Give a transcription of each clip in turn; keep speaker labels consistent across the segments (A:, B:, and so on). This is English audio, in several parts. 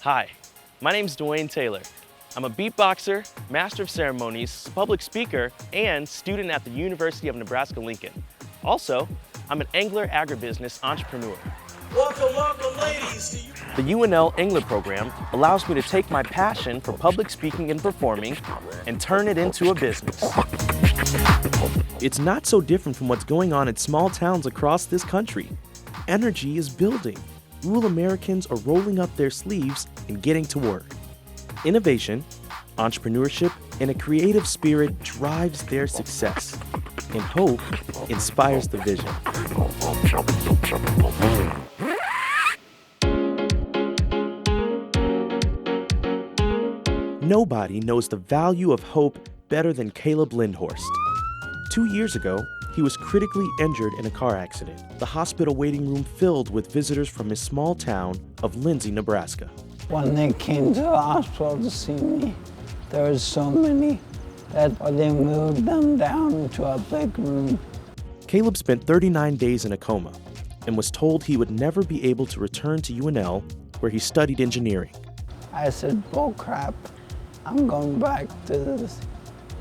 A: Hi, my name's Dwayne Taylor. I'm a beatboxer, master of ceremonies, public speaker, and student at the University of Nebraska-Lincoln. Also, I'm an angler agribusiness entrepreneur.
B: Welcome, ladies.
A: The UNL Angler program allows me to take my passion for public speaking and performing and turn it into a business. It's not so different from what's going on in small towns across this country. Energy is building. Rural Americans are rolling up their sleeves and getting to work. Innovation, entrepreneurship, and a creative spirit drives their success. And hope inspires the vision. Nobody knows the value of hope better than Caleb Lindhorst. 2 years ago, he was critically injured in a car accident, the hospital waiting room filled with visitors from his small town of Lindsay, Nebraska.
C: When they came to the hospital to see me, there was so many that they moved them down to a big room.
A: Caleb spent 39 days in a coma and was told he would never be able to return to UNL, where he studied engineering.
C: I said, bull crap, I'm going back to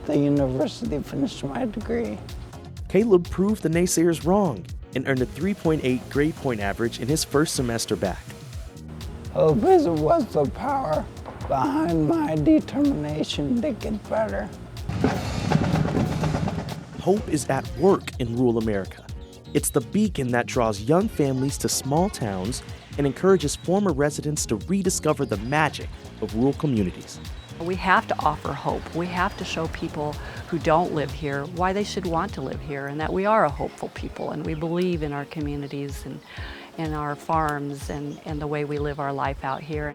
C: the university to finish my degree.
A: Caleb proved the naysayers wrong and earned a 3.8 grade point average in his first semester back.
C: Hope was the power behind my determination to get better.
A: Hope is at work in rural America. It's the beacon that draws young families to small towns and encourages former residents to rediscover the magic of rural communities.
D: We have to offer hope. We have to show people who don't live here why they should want to live here, and that we are a hopeful people and we believe in our communities and in our farms and the way we live our life out here.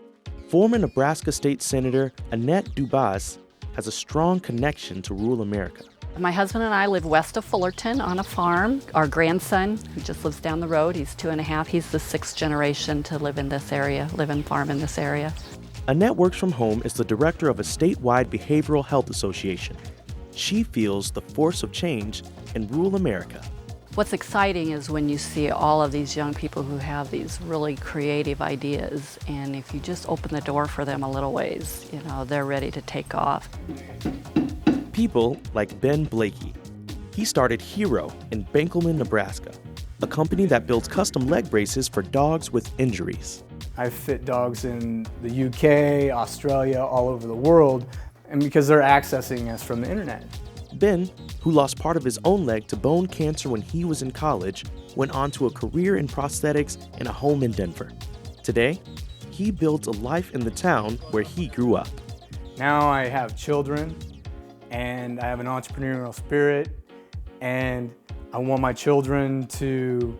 A: Former Nebraska State Senator Annette Dubas has a strong connection to rural America.
D: My husband and I live west of Fullerton on a farm. Our grandson, who just lives down the road, he's 2.5, he's the 6th generation to live in this area, live and farm in this area.
A: Annette works from home as the director of a statewide behavioral health association. She feels the force of change in rural America.
D: What's exciting is when you see all of these young people who have these really creative ideas, and if you just open the door for them a little ways, they're ready to take off.
A: People like Ben Blakey. He started Hero in Benkelman, Nebraska, a company that builds custom leg braces for dogs with injuries.
E: I've fit dogs in the UK, Australia, all over the world, and because they're accessing us from the internet.
A: Ben, who lost part of his own leg to bone cancer when he was in college, went on to a career in prosthetics and a home in Denver. Today, he builds a life in the town where he grew up.
E: Now I have children, and I have an entrepreneurial spirit, and I want my children to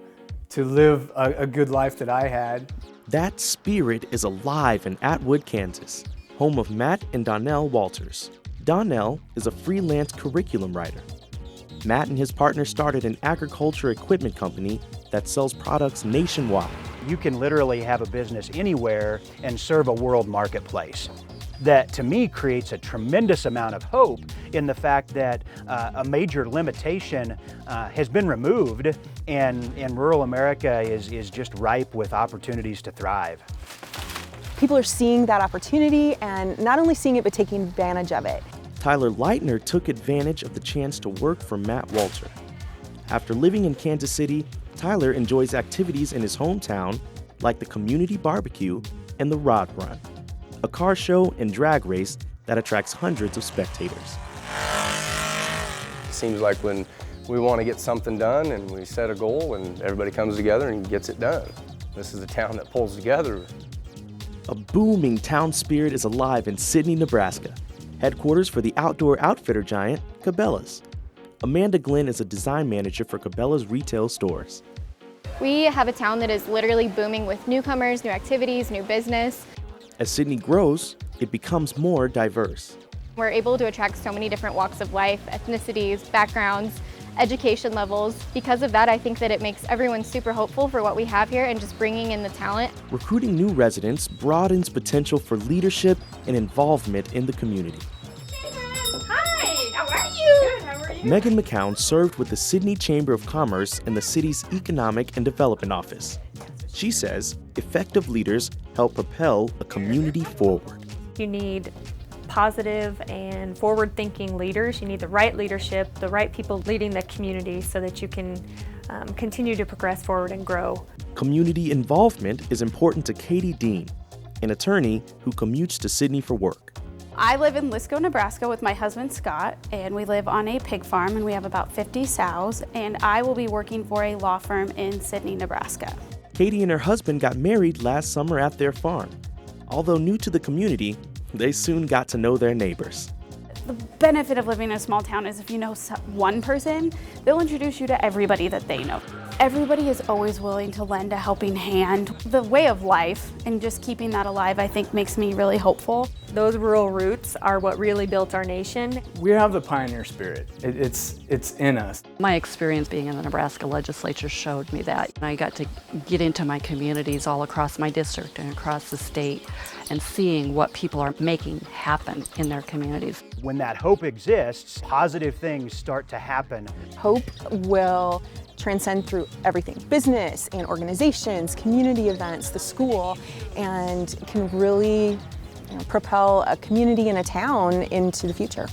E: live a good life that I had.
A: That spirit is alive in Atwood, Kansas, home of Matt and Donnell Walters. Donnell is a freelance curriculum writer. Matt and his partner started an agriculture equipment company that sells products nationwide.
F: You can literally have a business anywhere and serve a world marketplace. That, to me, creates a tremendous amount of hope in the fact that a major limitation has been removed, and rural America is just ripe with opportunities to thrive.
G: People are seeing that opportunity, and not only seeing it, but taking advantage of it.
A: Tyler Leitner took advantage of the chance to work for Matt Walter. After living in Kansas City, Tyler enjoys activities in his hometown, like the community barbecue and the Rod Run, a car show and drag race that attracts hundreds of spectators.
H: It seems like when we want to get something done and we set a goal and everybody comes together and gets it done. This is a town that pulls together.
A: A booming town spirit is alive in Sidney, Nebraska, headquarters for the outdoor outfitter giant, Cabela's. Amanda Glenn is a design manager for Cabela's retail stores.
I: We have a town that is literally booming with newcomers, new activities, new business.
A: As Sidney grows, it becomes more diverse.
I: We're able to attract so many different walks of life, ethnicities, backgrounds, education levels. Because of that, I think that it makes everyone super hopeful for what we have here and just bringing in the talent.
A: Recruiting new residents broadens potential for leadership and involvement in the community.
J: Hi, how are you? Good, how are you?
A: Megan McCown served with the Sidney Chamber of Commerce and the city's Economic and Development Office. She says effective leaders help propel a community forward.
K: You need positive and forward-thinking leaders. You need the right leadership, the right people leading the community so that you can continue to progress forward and grow.
A: Community involvement is important to Katie Dean, an attorney who commutes to Sidney for work.
J: I live in Lisco, Nebraska with my husband Scott, and we live on a pig farm and we have about 50 sows, and I will be working for a law firm in Sidney, Nebraska.
A: Katie and her husband got married last summer at their farm. Although new to the community, they soon got to know their neighbors.
J: The benefit of living in a small town is if you know one person, they'll introduce you to everybody that they know. Everybody is always willing to lend a helping hand. The way of life and just keeping that alive, I think, makes me really hopeful.
K: Those rural roots are what really built our nation.
E: We have the pioneer spirit. It's in us.
D: My experience being in the Nebraska legislature showed me that. I got to get into my communities all across my district and across the state and seeing what people are making happen in their communities.
F: When that hope exists, positive things start to happen.
G: Hope will transcend through everything, business and organizations, community events, the school, and can really propel a community and a town into the future.